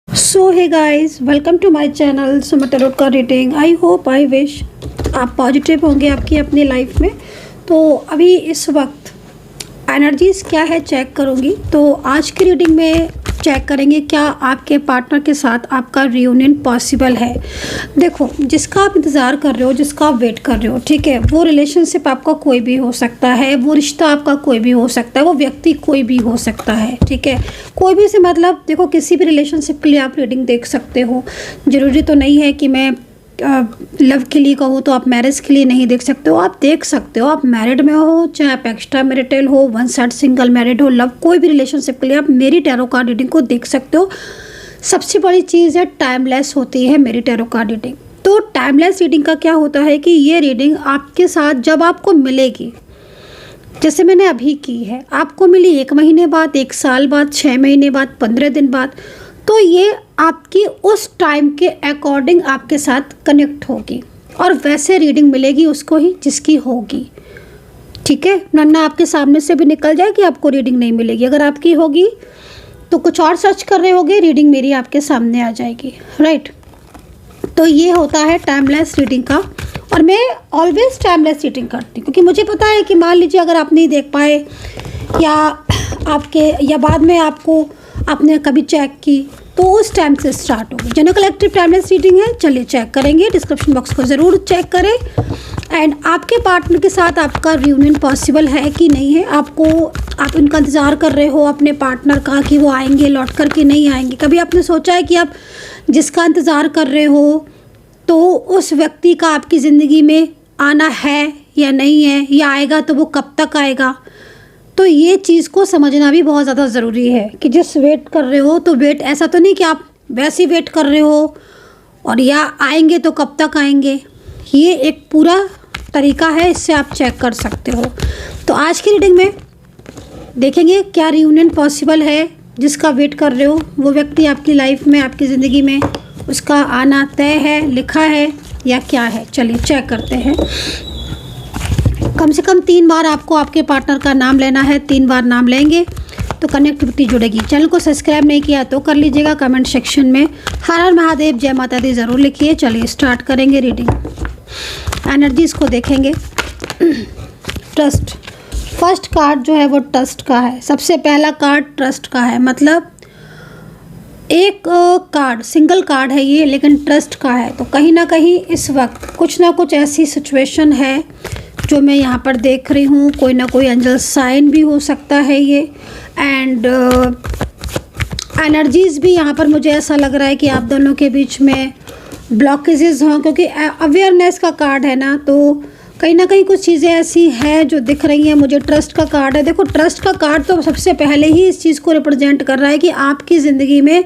So hey guys, welcome to my channel Suma tarot का reading. I hope I wish आप positive होंगे आपकी अपनी लाइफ में। तो अभी इस वक्त एनर्जीज क्या है चेक करूँगी। तो आज की रीडिंग में चेक करेंगे क्या आपके पार्टनर के साथ आपका रियूनियन पॉसिबल है। देखो, जिसका आप इंतज़ार कर रहे हो, जिसका आप वेट कर रहे हो, ठीक है, वो रिलेशनशिप आपका कोई भी हो सकता है, वो रिश्ता आपका कोई भी हो सकता है, वो व्यक्ति कोई भी हो सकता है, ठीक है। कोई भी से मतलब देखो, किसी भी रिलेशनशिप के लिए आप रीडिंग देख सकते हो। ज़रूरी तो नहीं है कि मैं लव के लिए कहूँ तो आप मैरिज के लिए नहीं देख सकते हो, आप देख सकते हो। आप मैरिड में हो, चाहे आप एक्स्ट्रा मैरिटल हो, वन साइड सिंगल मैरिड हो, लव कोई भी रिलेशनशिप के लिए आप मेरी टैरो कार्ड रीडिंग को देख सकते हो। सबसे बड़ी चीज़ है टाइमलेस होती है मेरी टैरो कार्ड रीडिंग। तो टाइमलेस रीडिंग का क्या होता है कि ये रीडिंग आपके साथ जब आपको मिलेगी, जैसे मैंने अभी की है, आपको मिली 1 महीने बाद, 1 साल बाद, 6 महीने बाद, 15 दिन बाद, तो ये आपकी उस टाइम के अकॉर्डिंग आपके साथ कनेक्ट होगी और वैसे रीडिंग मिलेगी उसको ही जिसकी होगी, ठीक है। वरना आपके सामने से भी निकल जाए कि आपको रीडिंग नहीं मिलेगी। अगर आपकी होगी तो कुछ और सर्च कर रहे होगे, रीडिंग मेरी आपके सामने आ जाएगी, राइट। तो ये होता है टाइमलेस रीडिंग का, और मैं ऑलवेज टाइमलेस रीडिंग करती हूँ क्योंकि मुझे पता है कि मान लीजिए अगर आप नहीं देख पाए या बाद में आपने कभी चेक की तो उस टाइम से स्टार्ट होगी। जनरल कलेक्टिव टाइमलेस रीडिंग है, चलिए चेक करेंगे। डिस्क्रिप्शन बॉक्स को ज़रूर चेक करें। एंड आपके पार्टनर के साथ आपका रियूनियन पॉसिबल है कि नहीं है। आप उनका इंतज़ार कर रहे हो अपने पार्टनर का कि वो आएंगे लौट कर के नहीं आएंगे। कभी आपने सोचा है कि आप जिसका इंतज़ार कर रहे हो तो उस व्यक्ति का आपकी ज़िंदगी में आना है या नहीं है, या आएगा तो वो कब तक आएगा। तो ये चीज़ को समझना भी बहुत ज़्यादा ज़रूरी है कि जिस वेट कर रहे हो तो वेट ऐसा तो नहीं कि आप वैसे ही वेट कर रहे हो और या आएंगे तो कब तक आएंगे। ये एक पूरा तरीका है, इससे आप चेक कर सकते हो। तो आज की रीडिंग में देखेंगे क्या रियूनियन पॉसिबल है। जिसका वेट कर रहे हो वो व्यक्ति आपकी लाइफ में, आपकी ज़िंदगी में उसका आना तय है, लिखा है या क्या है। चलिए चेक करते हैं। कम से कम 3 बार आपको आपके पार्टनर का नाम लेना है। 3 बार नाम लेंगे तो कनेक्टिविटी जुड़ेगी। चैनल को सब्सक्राइब नहीं किया तो कर लीजिएगा। कमेंट सेक्शन में हर हर महादेव, जय माता दी ज़रूर लिखिए। चलिए स्टार्ट करेंगे रीडिंग। एनर्जीज़ को देखेंगे। ट्रस्ट, फर्स्ट कार्ड जो है वो ट्रस्ट का है। सबसे पहला कार्ड ट्रस्ट का है, मतलब एक कार्ड, सिंगल कार्ड है ये, लेकिन ट्रस्ट का है। तो कहीं ना कहीं इस वक्त कुछ ना कुछ ऐसी सिचुएशन है जो मैं यहाँ पर देख रही हूँ। कोई ना कोई एंजल साइन भी हो सकता है ये। एंड एनर्जीज़ भी यहाँ पर मुझे ऐसा लग रहा है कि आप दोनों के बीच में ब्लॉकेजेस हों, क्योंकि अवेयरनेस का कार्ड है ना। तो कहीं ना कहीं कुछ चीज़ें ऐसी हैं जो दिख रही हैं मुझे। ट्रस्ट का कार्ड है। देखो, ट्रस्ट का कार्ड तो सबसे पहले ही इस चीज़ को रिप्रेजेंट कर रहा है कि आपकी ज़िंदगी में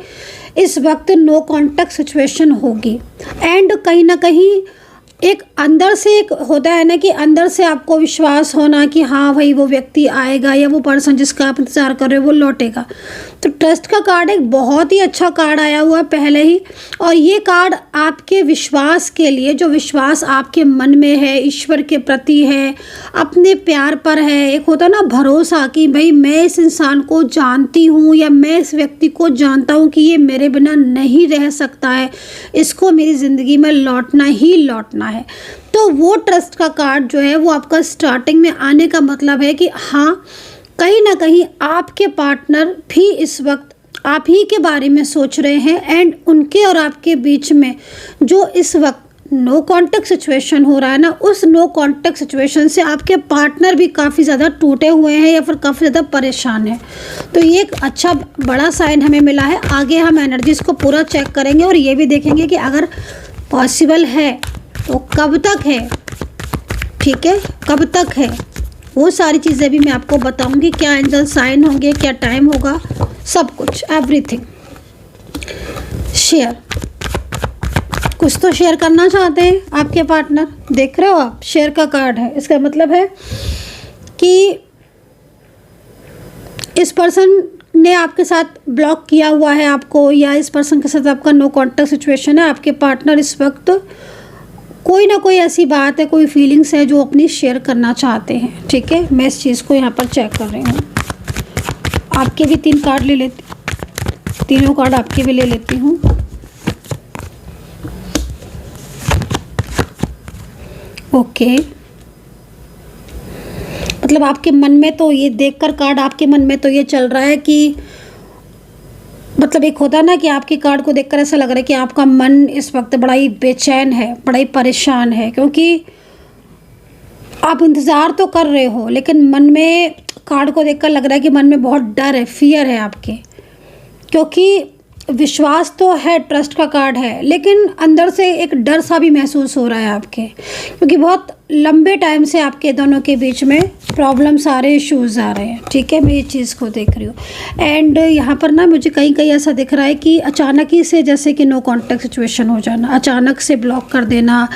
इस वक्त नो कॉन्टैक्ट सिचुएशन होगी। एंड कहीं ना कहीं एक अंदर से एक होता है ना कि अंदर से आपको विश्वास होना कि हाँ भाई वो व्यक्ति आएगा या वो पर्सन जिसका आप इंतज़ार कर रहे हो वो लौटेगा। तो ट्रस्ट का कार्ड एक बहुत ही अच्छा कार्ड आया हुआ है पहले ही, और ये कार्ड आपके विश्वास के लिए, जो विश्वास आपके मन में है, ईश्वर के प्रति है, अपने प्यार पर है। एक होता है ना भरोसा कि भाई मैं इस इंसान को जानती हूँ या मैं इस व्यक्ति को जानता हूँ कि ये मेरे बिना नहीं रह सकता है, इसको मेरी ज़िंदगी में लौटना ही लौटना है। तो वो ट्रस्ट का कार्ड जो है वो आपका स्टार्टिंग में आने का मतलब है कि हाँ, कहीं ना कहीं आपके पार्टनर भी इस वक्त आप ही के बारे में सोच रहे हैं। एंड उनके और आपके बीच में जो इस वक्त नो कॉन्टैक्ट सिचुएशन हो रहा है ना, उस नो कॉन्टैक्ट सिचुएशन से आपके पार्टनर भी काफ़ी ज़्यादा टूटे हुए हैं या फिर काफ़ी ज़्यादा परेशान हैं। तो ये एक अच्छा बड़ा साइन हमें मिला है। आगे हम एनर्जीज़ को पूरा चेक करेंगे और ये भी देखेंगे कि अगर पॉसिबल है तो कब तक है, ठीक है, कब तक है। वो सारी चीज़ें भी मैं आपको बताऊंगी। क्या एंजल साइन होंगे, क्या टाइम होगा, सब कुछ, एवरीथिंग। शेयर, कुछ तो शेयर करना चाहते हैं आपके पार्टनर। देख रहे हो आप, शेयर का कार्ड है। इसका मतलब है कि इस पर्सन ने आपके साथ ब्लॉक किया हुआ है आपको, या इस पर्सन के साथ आपका नो कॉन्टैक्ट सिचुएशन है। आपके पार्टनर इस वक्त कोई ना कोई ऐसी बात है, कोई फीलिंग्स है जो अपनी शेयर करना चाहते हैं, ठीक है। मैं इस चीज़ को यहाँ पर चेक कर रही हूँ। आपके भी 3 कार्ड ले लेती तीनों कार्ड आपके भी ले लेती हूँ। ओके, मतलब आपके मन में तो ये देखकर कार्ड, आपके मन में तो ये चल रहा है कि मतलब एक होता है ना कि आपके कार्ड को देखकर ऐसा लग रहा है कि आपका मन इस वक्त बड़ा ही बेचैन है, बड़ा ही परेशान है, क्योंकि आप इंतज़ार तो कर रहे हो लेकिन मन में कार्ड को देखकर लग रहा है कि मन में बहुत डर है, फियर है आपके, क्योंकि विश्वास तो है, ट्रस्ट का कार्ड है, लेकिन अंदर से एक डर सा भी महसूस हो रहा है आपके, क्योंकि बहुत लंबे टाइम से आपके दोनों के बीच में प्रॉब्लम, सारे इश्यूज़ आ रहे हैं। ठीक है, मैं ये चीज़ को देख रही हूँ। एंड यहाँ पर ना मुझे कहीं कहीं ऐसा दिख रहा है कि अचानक ही से जैसे कि नो कॉन्टैक्ट सिचुएशन हो जाना, अचानक से ब्लॉक कर देना।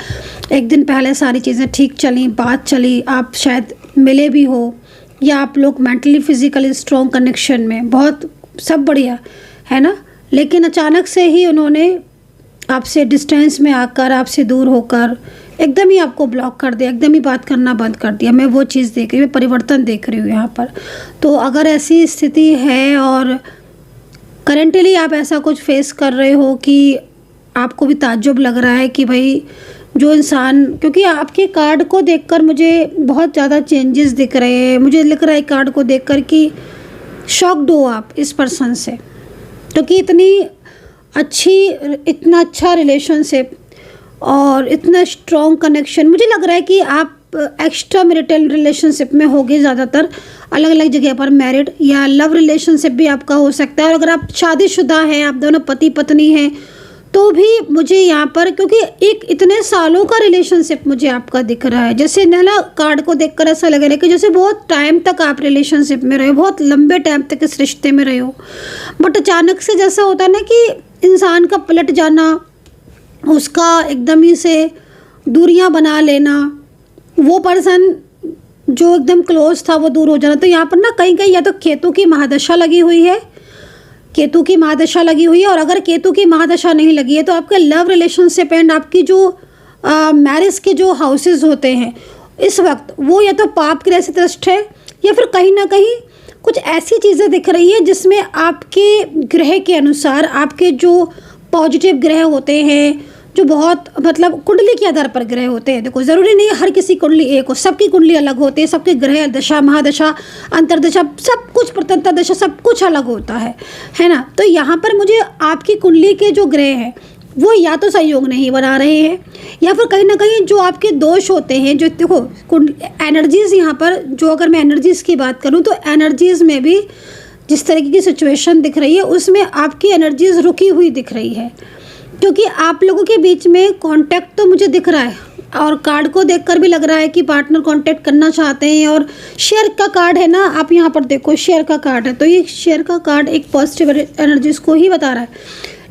एक दिन पहले सारी चीज़ें ठीक चली, बात चली, आप शायद मिले भी हो, या आप लोग मेंटली फिजिकली स्ट्रॉन्ग कनेक्शन में, बहुत सब बढ़िया है ना, लेकिन अचानक से ही उन्होंने आपसे डिस्टेंस में आकर, आपसे दूर होकर एकदम ही आपको ब्लॉक कर दिया, एकदम ही बात करना बंद कर दिया। मैं वो चीज़ देख रही हूँ, परिवर्तन देख रही हूँ यहाँ पर। तो अगर ऐसी स्थिति है और करेंटली आप ऐसा कुछ फेस कर रहे हो कि आपको भी ताज्जुब लग रहा है कि भाई जो इंसान, क्योंकि आपके कार्ड को देखकर मुझे बहुत ज़्यादा चेंजेस दिख रहे हैं, मुझे लग रहा है कार्ड को देखकर कि शॉक्ड हो आप इस पर्सन से, क्योंकि इतना अच्छा रिलेशनशिप और इतना स्ट्रॉन्ग कनेक्शन, मुझे लग रहा है कि आप एक्स्ट्रा मैरिटल रिलेशनशिप में होगे, ज़्यादातर अलग अलग जगह पर मैरिड या लव रिलेशनशिप भी आपका हो सकता है। और अगर आप शादीशुदा हैं, आप दोनों पति पत्नी हैं, तो भी मुझे यहाँ पर, क्योंकि एक इतने सालों का रिलेशनशिप मुझे आपका दिख रहा है, जैसे ना कार्ड को देखकर ऐसा लग रहा है कि जैसे बहुत टाइम तक आप रिलेशनशिप में रहे हो, बहुत लंबे टाइम तक इस रिश्ते में रहे हो, बट अचानक से जैसा होता है ना कि इंसान का पलट जाना, उसका एकदम ही से दूरियां बना लेना, वो पर्सन जो एकदम क्लोज था वो दूर हो जाना। तो यहाँ पर ना कहीं कहीं या तो केतु की महादशा लगी हुई है, केतु की महादशा लगी हुई है, और अगर केतु की महादशा नहीं लगी है तो आपके लव रिलेशनशिप एंड आपकी जो मैरिज के जो हाउसेस होते हैं इस वक्त, वो या तो पाप ग्रह से त्रस्त है, या फिर कहीं ना कहीं कुछ ऐसी चीज़ें दिख रही है जिसमें आपके ग्रह के अनुसार, आपके जो पॉजिटिव ग्रह होते हैं, जो बहुत मतलब कुंडली के आधार पर ग्रह होते हैं। देखो, ज़रूरी नहीं है हर किसी कुंडली एक हो, सबकी कुंडली अलग होती है, सबके ग्रह दशा, महादशा, अंतरदशा, सब कुछ, प्रत्यंतर दशा, सब कुछ अलग होता है ना। तो यहाँ पर मुझे आपकी कुंडली के जो ग्रह हैं वो या तो सहयोग नहीं बना रहे हैं, या फिर कहीं ना कहीं जो आपके दोष होते हैं, जो देखो एनर्जीज़ यहाँ पर, जो अगर मैं एनर्जीज़ की बात करूँ तो एनर्जीज़ में भी जिस तरीके की सिचुएशन दिख रही है उसमें आपकी एनर्जीज़ रुकी हुई दिख रही है, क्योंकि आप लोगों के बीच में कांटेक्ट तो मुझे दिख रहा है, और कार्ड को देखकर भी लग रहा है कि पार्टनर कांटेक्ट करना चाहते हैं। और शेयर का कार्ड है ना, आप यहाँ पर देखो शेयर का कार्ड है, तो ये शेयर का कार्ड एक पॉजिटिव एनर्जीज़ को ही बता रहा है।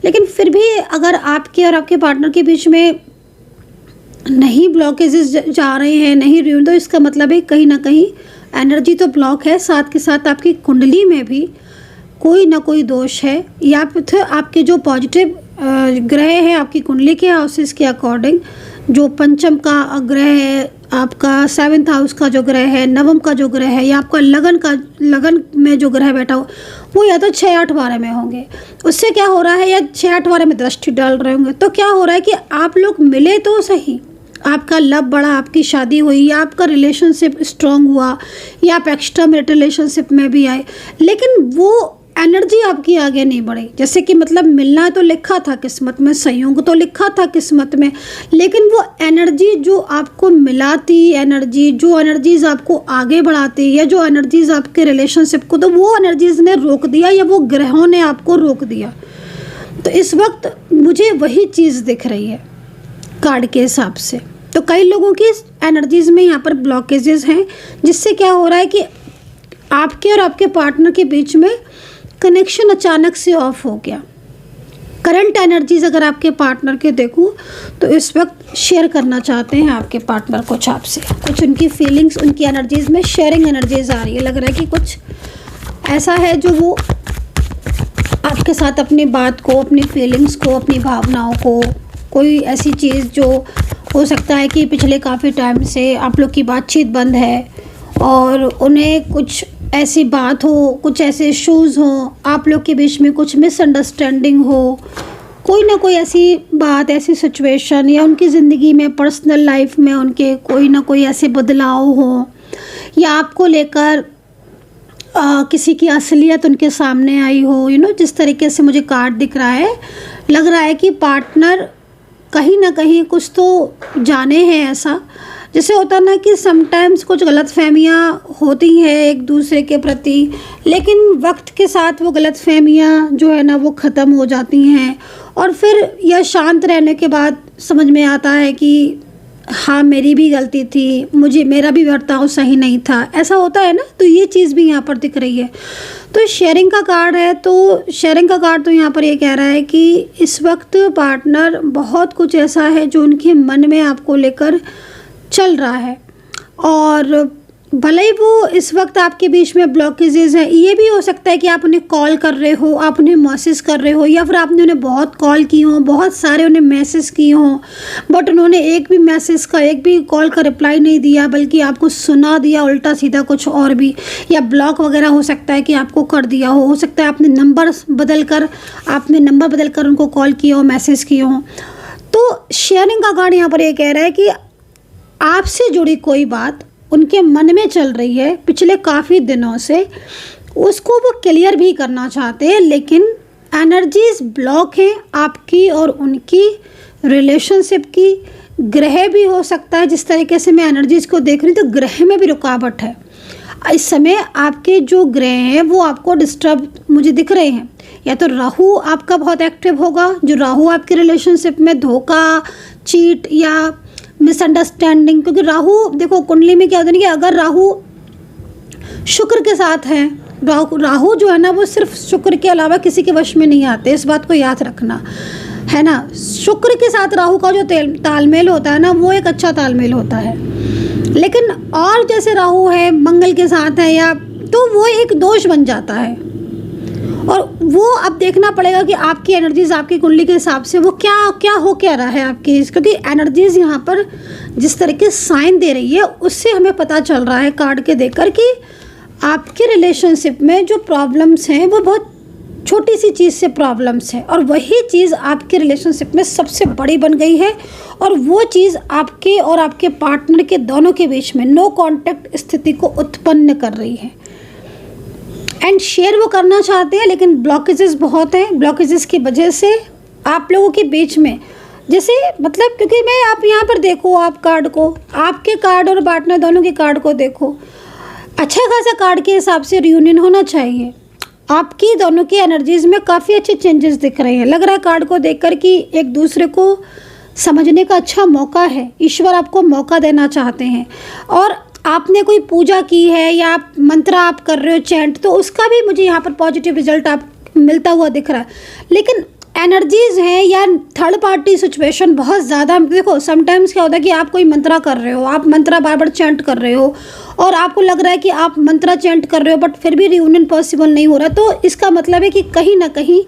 लेकिन फिर भी अगर आपके और आपके पार्टनर के बीच में नहीं ब्लॉकेजेस जा रहे हैं, नहीं रियून, तो इसका मतलब है कहीं ना कहीं एनर्जी तो ब्लॉक है, साथ के साथ आपकी कुंडली में भी कोई ना कोई दोष है, या फिर आपके जो पॉजिटिव ग्रह है आपकी कुंडली के हाउसेस के अकॉर्डिंग, जो पंचम का ग्रह है आपका, 7th हाउस का जो ग्रह है, नवम का जो ग्रह है, या आपका लगन में जो ग्रह बैठा हो, वो या तो 6, 8, 12 में होंगे। उससे क्या हो रहा है, या 6, 8, 12 में दृष्टि डाल रहे होंगे, तो क्या हो रहा है कि आप लोग मिले तो सही, आपका लव बढ़ा, आपकी शादी हुई, या आपका रिलेशनशिप स्ट्रॉन्ग हुआ, या आप एक्स्ट्रा मैरिटल रिलेशनशिप में भी आए, लेकिन वो एनर्जी आपकी आगे नहीं बढ़ी। जैसे कि मतलब मिलना तो लिखा था किस्मत में, संयोग तो लिखा था किस्मत में, लेकिन वो एनर्जी जो आपको मिलाती, जो एनर्जीज आपको आगे बढ़ाती, या जो एनर्जीज आपके रिलेशनशिप को, तो वो एनर्जीज ने रोक दिया, या वो ग्रहों ने आपको रोक दिया। तो इस वक्त मुझे वही चीज़ दिख रही है कार्ड के हिसाब से। तो कई लोगों की एनर्जीज में यहाँ पर ब्लॉकेजेस हैं, जिससे क्या हो रहा है कि आपके और आपके पार्टनर के बीच में कनेक्शन अचानक से ऑफ हो गया। करंट एनर्जीज अगर आपके पार्टनर के देखूं तो इस वक्त शेयर करना चाहते हैं आपके पार्टनर कुछ आपसे, कुछ उनकी फीलिंग्स, उनकी एनर्जीज में शेयरिंग एनर्जीज आ रही है। लग रहा है कि कुछ ऐसा है जो वो आपके साथ अपनी बात को, अपनी फीलिंग्स को, अपनी भावनाओं को, कोई ऐसी चीज़ जो हो सकता है कि पिछले काफ़ी टाइम से आप लोग की बातचीत बंद है और उन्हें कुछ ऐसी बात हो, कुछ ऐसे इश्यूज़ हों, आप लोग के बीच में कुछ मिसअंडरस्टैंडिंग हो, कोई ना कोई ऐसी बात, ऐसी सिचुएशन, या उनकी ज़िंदगी में पर्सनल लाइफ में उनके कोई ना कोई ऐसे बदलाव हो, या आपको लेकर किसी की असलियत उनके सामने आई हो, जिस तरीके से मुझे कार्ड दिख रहा है, लग रहा है कि पार्टनर कहीं ना कहीं कुछ तो जाने हैं ऐसा। जैसे होता ना कि समटाइम्स कुछ गलतफहमियाँ होती हैं एक दूसरे के प्रति, लेकिन वक्त के साथ वो गलतफहमियाँ जो है ना वो ख़त्म हो जाती हैं, और फिर यह शांत रहने के बाद समझ में आता है कि हाँ मेरी भी गलती थी, मेरा भी बर्ताव सही नहीं था, ऐसा होता है ना। तो ये चीज़ भी यहाँ पर दिख रही है। तो शेयरिंग का कार्ड है, तो शेयरिंग का कार्ड तो यहाँ पर ये कह रहा है कि इस वक्त पार्टनर बहुत कुछ ऐसा है जो उनके मन में आपको लेकर चल रहा है, और भले ही वो इस वक्त आपके बीच में ब्लॉकेजेस हैं। ये भी हो सकता है कि आप उन्हें कॉल कर रहे हो, आप उन्हें मैसेज कर रहे हो, या फिर आपने उन्हें बहुत कॉल की हो, बहुत सारे उन्हें मैसेज किए हों, बट उन्होंने एक भी मैसेज का, एक भी कॉल का रिप्लाई नहीं दिया, बल्कि आपको सुना दिया उल्टा सीधा कुछ और भी, या ब्लॉक वगैरह हो सकता है कि आपको कर दिया हो सकता है आपने नंबर बदल कर उनको कॉल किया हो, मैसेज किए हों। तो शेयरिंग का कार्ड यहाँ पर ये कह रहा है कि आपसे जुड़ी कोई बात उनके मन में चल रही है पिछले काफ़ी दिनों से, उसको वो क्लियर भी करना चाहते हैं, लेकिन एनर्जीज ब्लॉक हैं आपकी और उनकी रिलेशनशिप की। ग्रह भी हो सकता है, जिस तरीके से मैं एनर्जीज को देख रही हूँ तो ग्रह में भी रुकावट है इस समय। आपके जो ग्रह हैं वो आपको डिस्टर्ब मुझे दिख रहे हैं। या तो राहु आपका बहुत एक्टिव होगा, जो राहु आपके रिलेशनशिप में धोखा, चीट या मिसअंडरस्टैंडिंग, क्योंकि राहु देखो कुंडली में क्या होता है कि अगर राहु शुक्र के साथ है, राहु जो है ना वो सिर्फ शुक्र के अलावा किसी के वश में नहीं आते, इस बात को याद रखना है ना। शुक्र के साथ राहु का जो तालमेल होता है ना वो एक अच्छा तालमेल होता है, लेकिन और जैसे राहु है मंगल के साथ है या तो वो एक दोष बन जाता है, और वो अब देखना पड़ेगा कि आपकी एनर्जीज आपकी कुंडली के हिसाब से वो क्या हो क्या रहा है आपकी, क्योंकि एनर्जीज यहाँ पर जिस तरह के साइन दे रही है उससे हमें पता चल रहा है कार्ड के देखकर कि आपके रिलेशनशिप में जो प्रॉब्लम्स हैं वो बहुत छोटी सी चीज़ से प्रॉब्लम्स है, और वही चीज़ आपके रिलेशनशिप में सबसे बड़ी बन गई है, और वो चीज़ आपके और आपके पार्टनर के दोनों के बीच में नो कॉन्टैक्ट स्थिति को उत्पन्न कर रही है। एंड शेयर वो करना चाहते हैं, लेकिन ब्लॉकेजेस बहुत हैं। ब्लॉकेजेस की वजह से आप लोगों के बीच में जैसे मतलब, क्योंकि मैं आप यहाँ पर देखो, आप कार्ड को, आपके कार्ड और पार्टनर दोनों के कार्ड को देखो, अच्छा खासा कार्ड के हिसाब से रियूनियन होना चाहिए। आपकी दोनों की एनर्जीज में काफ़ी अच्छे चेंजेस दिख रहे हैं। लग रहा है कार्ड को देखकर कि एक दूसरे को समझने का अच्छा मौका है, ईश्वर आपको मौका देना चाहते हैं। और आपने कोई पूजा की है या आप मंत्र आप कर रहे हो चैंट, तो उसका भी मुझे यहाँ पर पॉजिटिव रिजल्ट आप मिलता हुआ दिख रहा है। लेकिन एनर्जीज हैं या थर्ड पार्टी सिचुएशन बहुत ज़्यादा, देखो समटाइम्स क्या होता है कि आप कोई मंत्रा कर रहे हो, आप मंत्रा बार बार चैंट कर रहे हो और आपको लग रहा है कि आप मंत्रा चैंट कर रहे हो बट फिर भी रियूनियन पॉसिबल नहीं हो रहा, तो इसका मतलब है कि कहीं ना कहीं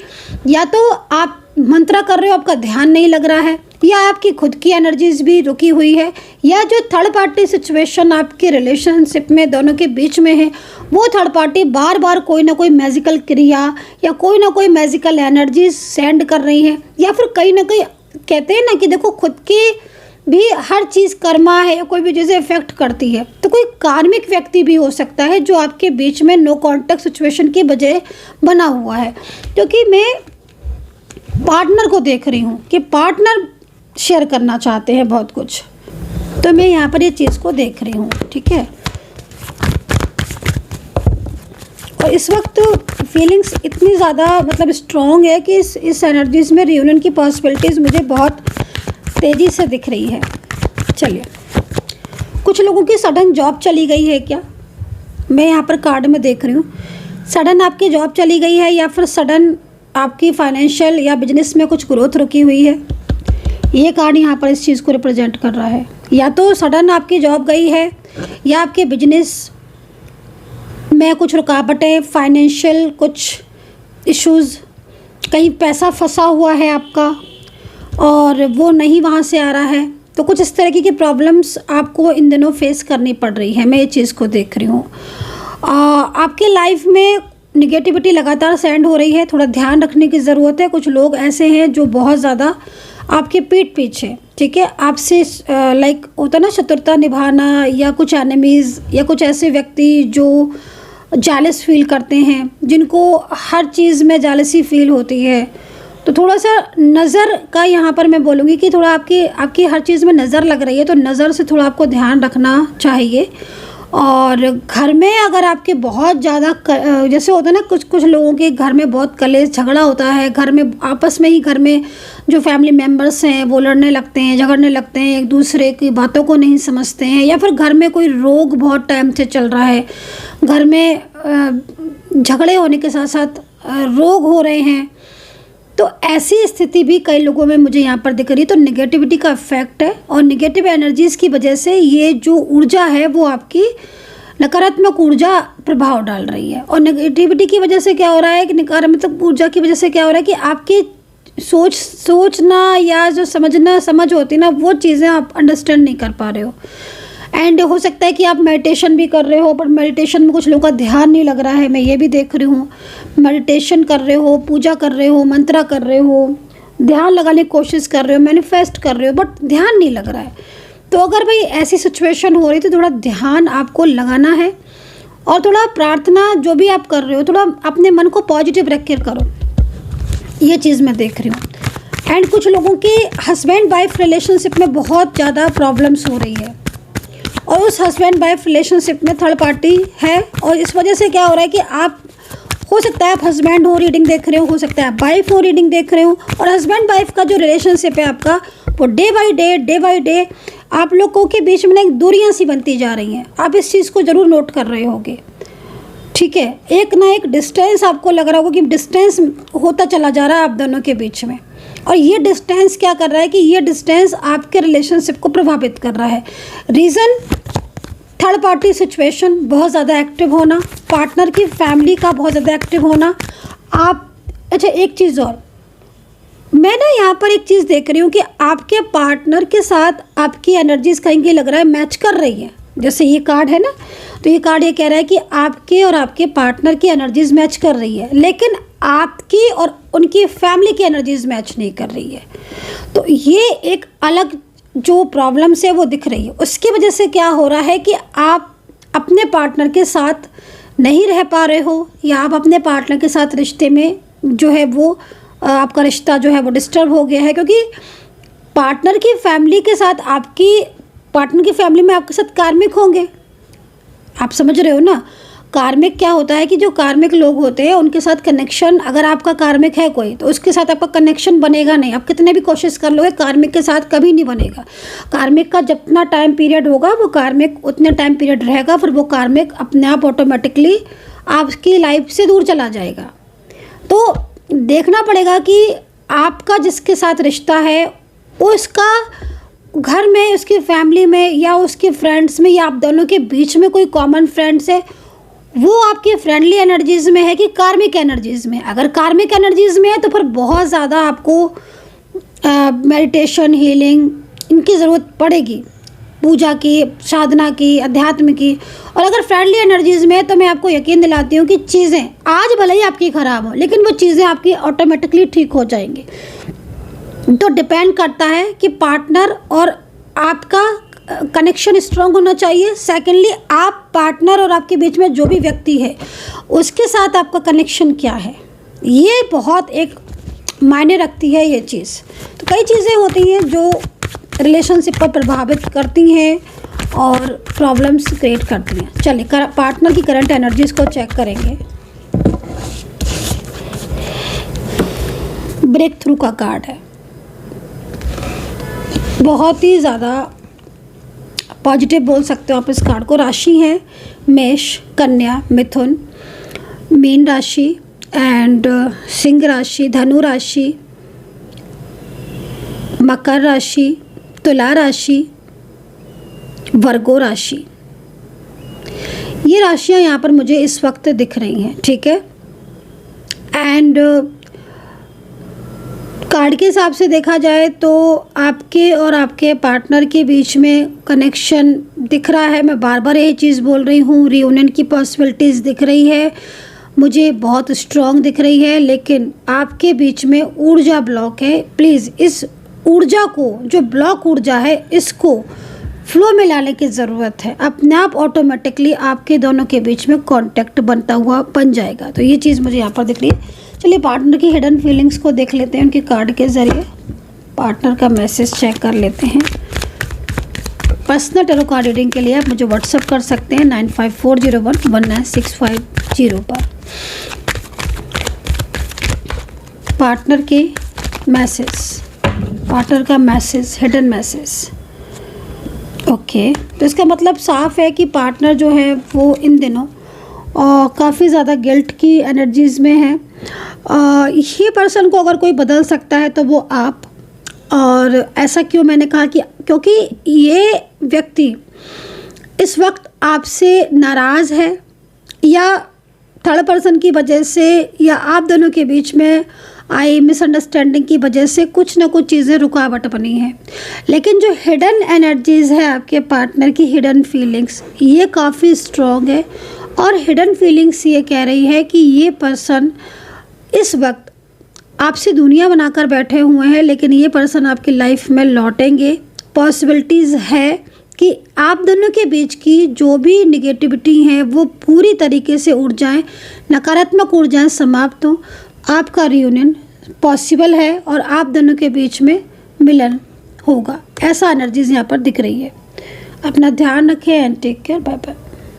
या तो आप मंत्रा कर रहे हो, आपका ध्यान नहीं लग रहा है, या आपकी खुद की एनर्जीज भी रुकी हुई है, या जो थर्ड पार्टी सिचुएशन आपके रिलेशनशिप में दोनों के बीच में है वो थर्ड पार्टी बार बार कोई ना कोई मैजिकल क्रिया या कोई ना कोई मैजिकल एनर्जीज सेंड कर रही है, या फिर कहीं ना कहीं कहते हैं ना कि देखो खुद की भी हर चीज़ कर्मा है, कोई भी चीज़ें इफेक्ट करती है, तो कोई कार्मिक व्यक्ति भी हो सकता है जो आपके बीच में नो कॉन्टैक्ट सिचुएशन की वजह बना हुआ है। क्योंकि मैं पार्टनर को देख रही हूँ कि पार्टनर शेयर करना चाहते हैं बहुत कुछ, तो मैं यहाँ पर ये चीज़ को देख रही हूँ, ठीक है। और इस वक्त फीलिंग्स इतनी ज़्यादा मतलब स्ट्रॉन्ग है कि इस एनर्जीज में रियूनियन की पॉसिबिलिटीज़ मुझे बहुत तेज़ी से दिख रही है। चलिए, कुछ लोगों की सडन जॉब चली गई है क्या, मैं यहाँ पर कार्ड में देख रही हूँ। सडन आपकी जॉब चली गई है या फिर सडन आपकी फाइनेंशियल या बिजनेस में कुछ ग्रोथ रुकी हुई है, ये कार्ड यहाँ पर इस चीज़ को रिप्रेजेंट कर रहा है। या तो सडन आपकी जॉब गई है या आपके बिजनेस में कुछ रुकावटें, फाइनेंशियल कुछ इश्यूज़, कहीं पैसा फंसा हुआ है आपका और वो नहीं वहाँ से आ रहा है, तो कुछ इस तरीके की प्रॉब्लम्स आपको इन दिनों फेस करनी पड़ रही है, मैं ये चीज़ को देख रही हूँ। आपके लाइफ में निगेटिविटी लगातार सेंड हो रही है, थोड़ा ध्यान रखने की ज़रूरत है। कुछ लोग ऐसे हैं जो बहुत ज़्यादा आपके पीठ पीछे, ठीक है, आपसे लाइक होता है ना शत्रुता निभाना, या कुछ एनिमीज़, या कुछ ऐसे व्यक्ति जो जालस फील करते हैं, जिनको हर चीज़ में जालसी फील होती है। तो थोड़ा सा नज़र का यहाँ पर मैं बोलूँगी कि थोड़ा आपकी हर चीज़ में नज़र लग रही है, तो नज़र से थोड़ा आपको ध्यान रखना चाहिए। और घर में अगर आपके बहुत ज़्यादा जैसे होता है ना, कुछ लोगों के घर में बहुत कलेश झगड़ा होता है, घर में आपस में ही, घर में जो फैमिली मेम्बर्स हैं वो लड़ने लगते हैं, झगड़ने लगते हैं, एक दूसरे की बातों को नहीं समझते हैं, या फिर घर में कोई रोग बहुत टाइम से चल रहा है, घर में झगड़े होने के साथ साथ रोग हो रहे हैं, तो ऐसी स्थिति भी कई लोगों में मुझे यहाँ पर दिख रही है। तो नेगेटिविटी का इफेक्ट है, और नेगेटिव एनर्जीज़ की वजह से ये जो ऊर्जा है वो आपकी नकारात्मक ऊर्जा प्रभाव डाल रही है। और नेगेटिविटी की वजह से क्या हो रहा है कि नकारात्मक ऊर्जा की वजह से क्या हो रहा है कि आपकी सोचना या जो समझ होती है ना, वो चीज़ें आप अंडरस्टैंड नहीं कर पा रहे हो। एंड हो सकता है कि आप मेडिटेशन भी कर रहे हो, पर मेडिटेशन में कुछ लोगों का ध्यान नहीं लग रहा है, मैं ये भी देख रही हूँ। मेडिटेशन कर रहे हो, पूजा कर रहे हो, मंत्र कर रहे हो, ध्यान लगाने की कोशिश कर रहे हो, मैनिफेस्ट कर रहे हो, बट ध्यान नहीं लग रहा है। तो अगर भाई ऐसी सिचुएशन हो रही तो थोड़ा ध्यान आपको लगाना है, और थोड़ा प्रार्थना जो भी आप कर रहे हो, थोड़ा अपने मन को पॉजिटिव रख कर करो, ये चीज़ मैं देख रही हूँ। एंड कुछ लोगों की हस्बैंड वाइफ रिलेशनशिप में बहुत ज़्यादा प्रॉब्लम्स हो रही है, और उस हस्बैंड वाइफ रिलेशनशिप में थर्ड पार्टी है, और इस वजह से क्या हो रहा है कि आप, हो सकता है आप हस्बैंड हो रीडिंग देख रहे हो सकता है आप वाइफ हो रीडिंग देख रहे हो, और हस्बैंड वाइफ का जो रिलेशनशिप है आपका, वो डे बाय डे आप लोगों के बीच में एक दूरियां सी बनती जा रही हैं। आप इस चीज़ को ज़रूर नोट कर रहे होगे, ठीक है, एक ना एक डिस्टेंस आपको लग रहा होगा कि डिस्टेंस होता चला जा रहा है आप दोनों के बीच में। और ये डिस्टेंस क्या कर रहा है कि ये डिस्टेंस आपके रिलेशनशिप को प्रभावित कर रहा है। रीज़न थर्ड पार्टी सिचुएशन, बहुत ज़्यादा एक्टिव होना, पार्टनर की फैमिली का बहुत ज़्यादा एक्टिव होना। आप अच्छा एक चीज़ और, मैं ना यहाँ पर एक चीज़ देख रही हूँ कि आपके पार्टनर के साथ आपकी एनर्जीज़ कहीं लग रहा है मैच कर रही है। जैसे ये कार्ड है ना, तो ये कार्ड ये कह रहा है कि आपके और आपके पार्टनर की एनर्जीज़ मैच कर रही है, लेकिन आपकी और उनकी फैमिली की एनर्जीज़ मैच नहीं कर रही है। तो ये एक अलग जो प्रॉब्लम्स है वो दिख रही है। उसकी वजह से क्या हो रहा है कि आप अपने पार्टनर के साथ नहीं रह पा रहे हो, या आप अपने पार्टनर के साथ रिश्ते में जो है वो आपका रिश्ता जो है वो डिस्टर्ब हो गया है, क्योंकि पार्टनर की फैमिली के साथ पार्टनर की फैमिली में आपके साथ कार्मिक होंगे। आप समझ रहे हो ना, कार्मिक क्या होता है कि जो कार्मिक लोग होते हैं उनके साथ कनेक्शन, अगर आपका कार्मिक है कोई तो उसके साथ आपका कनेक्शन बनेगा नहीं। आप कितने भी कोशिश कर लोगे, कार्मिक के साथ कभी नहीं बनेगा। कार्मिक का जितना टाइम पीरियड होगा वो कार्मिक उतने टाइम पीरियड रहेगा, फिर वो कार्मिक अपने आप ऑटोमेटिकली आपकी लाइफ से दूर चला जाएगा। तो देखना पड़ेगा कि आपका जिसके साथ रिश्ता है उसका घर में, उसकी फैमिली में, या उसके फ्रेंड्स में, या आप दोनों के बीच में कोई कॉमन फ्रेंड्स है, वो आपकी फ्रेंडली एनर्जीज़ में है कि कार्मिक एनर्जीज़ में। अगर कार्मिक एनर्जीज़ में है तो फिर बहुत ज़्यादा आपको मेडिटेशन, हीलिंग इनकी ज़रूरत पड़ेगी, पूजा की, साधना की, अध्यात्म की। और अगर फ्रेंडली एनर्जीज़ में है तो मैं आपको यकीन दिलाती हूँ कि चीज़ें आज भले ही आपकी ख़राब हो, लेकिन वो चीज़ें आपकी ऑटोमेटिकली ठीक हो जाएंगी। तो डिपेंड करता है कि पार्टनर और आपका कनेक्शन स्ट्रॉन्ग होना चाहिए। सेकेंडली, आप पार्टनर और आपके बीच में जो भी व्यक्ति है उसके साथ आपका कनेक्शन क्या है, ये बहुत एक मायने रखती है ये चीज़। तो कई चीज़ें होती हैं जो रिलेशनशिप पर प्रभावित करती हैं और प्रॉब्लम्स क्रिएट करती हैं। चलिए पार्टनर की करंट एनर्जीज़ को चेक करेंगे। ब्रेक थ्रू का कार्ड है, बहुत ही ज़्यादा पॉजिटिव बोल सकते हो आप इस कार्ड को। राशि है मेष, कन्या, मिथुन, मीन राशि एंड सिंह राशि, धनु राशि, मकर राशि, तुला राशि, वर्गो राशि। ये राशियां यहाँ पर मुझे इस वक्त दिख रही हैं, ठीक है। एंड कार्ड के हिसाब से देखा जाए तो आपके और आपके पार्टनर के बीच में कनेक्शन दिख रहा है। मैं बार बार यही चीज़ बोल रही हूँ, रियूनियन की पॉसिबिलिटीज़ दिख रही है, मुझे बहुत स्ट्रॉन्ग दिख रही है, लेकिन आपके बीच में ऊर्जा ब्लॉक है। प्लीज़ इस ऊर्जा को, जो ब्लॉक ऊर्जा है, इसको फ्लो में लाने की ज़रूरत है। अपने आप ऑटोमेटिकली आपके दोनों के बीच में कांटेक्ट बनता हुआ बन जाएगा। तो ये चीज़ मुझे यहाँ पर दिख रही है। चलिए पार्टनर की हिडन फीलिंग्स को देख लेते हैं, उनकी कार्ड के ज़रिए पार्टनर का मैसेज चेक कर लेते हैं। पर्सनल टैरो कार्ड रीडिंग के लिए आप मुझे व्हाट्सअप कर सकते हैं 9540119650 पर। पार्टनर के मैसेज, पार्टनर का मैसेज, हिडन मैसेज। ओके, तो इसका मतलब साफ है कि पार्टनर जो है वो इन दिनों काफ़ी ज़्यादा गिल्ट की एनर्जीज़ में है। ये पर्सन को अगर कोई बदल सकता है तो वो आप। और ऐसा क्यों मैंने कहा कि क्योंकि ये व्यक्ति इस वक्त आपसे नाराज़ है, या थर्ड पर्सन की वजह से, या आप दोनों के बीच में आई मिसअंडरस्टैंडिंग की वजह से कुछ ना कुछ चीज़ें रुकावट बनी है। लेकिन जो हिडन एनर्जीज़ है आपके पार्टनर की, हिडन फीलिंग्स, ये काफ़ी स्ट्रॉन्ग है। और हिडन फीलिंग्स ये कह रही है कि ये पर्सन इस वक्त आपसे दुनिया बनाकर बैठे हुए हैं, लेकिन ये पर्सन आपकी लाइफ में लौटेंगे। पॉसिबिलिटीज़ है कि आप दोनों के बीच की जो भी निगेटिविटी हैं वो पूरी तरीके से ऊर्जाएं, नकारात्मक ऊर्जाएं समाप्त हों। आपका रियूनियन पॉसिबल है और आप दोनों के बीच में मिलन होगा। ऐसा एनर्जीज यहाँ पर दिख रही है। अपना ध्यान रखें and take care. Bye bye.